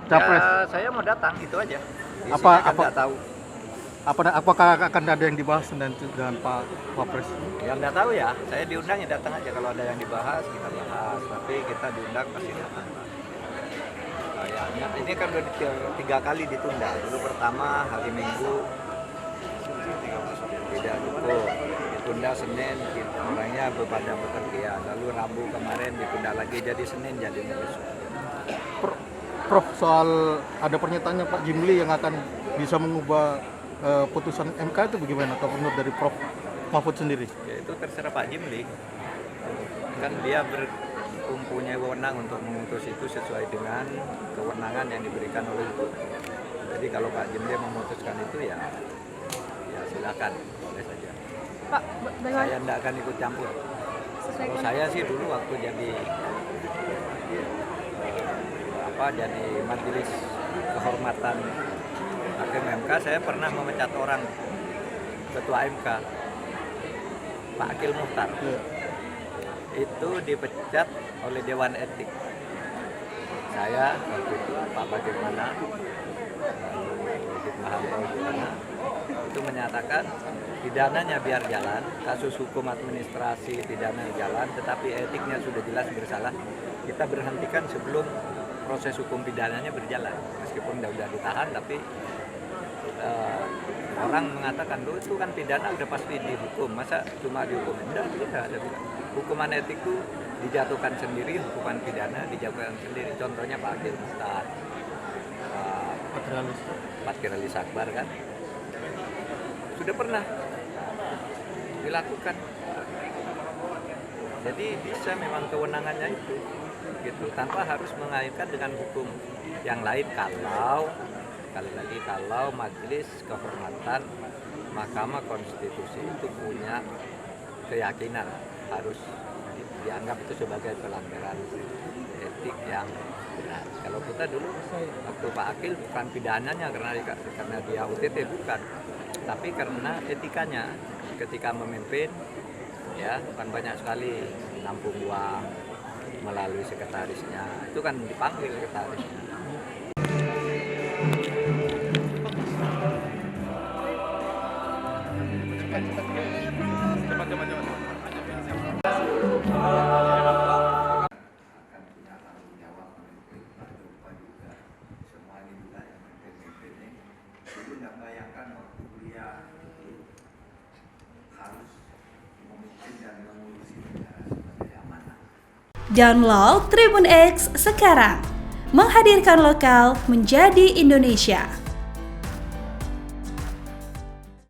capres? Ya, saya mau datang itu aja. Isinya Apa kan apa nggak tahu. apakah akan ada yang dibahas dengan Pak Wapres? Yang nggak tahu ya, saya diundang ya datang aja. Kalau ada yang dibahas kita bahas. Tapi kita diundang pasti datang. Kayaknya ini kan udah 3 kali ditunda. Dulu pertama hari Minggu tidak dukung, ditunda Senin, orangnya pada bepergian. Lalu Rabu kemarin ditunda lagi jadi Senin jadi besok. Prof, soal ada pernyataannya Pak Jimli yang akan bisa mengubah putusan MK itu bagaimana? Atau menurut dari Prof Mahfud sendiri? Ya itu terserah Pak Jimli. Kan dia mempunyai wewenang untuk memutus itu sesuai dengan kewenangan yang diberikan oleh hukum. Jadi kalau Pak Jimli memutuskan itu ya silakan, boleh saja. Pak, Saya tidak akan ikut campur. Kalau saya sih dulu waktu jadi jadi majelis kehormatan Hakim MK, saya pernah memecat orang ketua MK, Pak Akil Muhtar. Itu dipecat oleh Dewan Etik. Saya waktu itu Pak bagaimana itu menyatakan pidananya biar jalan, kasus hukum administrasi pidana jalan, tetapi etiknya sudah jelas bersalah. Kita berhentikan sebelum proses hukum pidananya berjalan, meskipun udah ditahan, tapi orang mengatakan itu kan pidana udah pasti dihukum, masa cuma dihukum? Tidak ada. Hukuman etik itu dijatuhkan sendiri, hukuman pidana dijatuhkan sendiri. Contohnya Pak Akil Muhtar, Pak Kiralis Akbar kan sudah pernah dilakukan. Jadi bisa memang kewenangannya itu gitu, tanpa harus mengaitkan dengan hukum yang lain. Kalau Majelis Kehormatan Mahkamah Konstitusi itu punya keyakinan harus dianggap itu sebagai pelanggaran etik yang benar. Kalau kita dulu waktu Pak Akil bukan pidananya karena dia UTT, bukan, tapi karena etikanya ketika memimpin, ya kan banyak sekali nampung uang melalui sekretarisnya, itu kan dipanggil sekretarisnya. Download Tribun X sekarang, menghadirkan lokal menjadi Indonesia.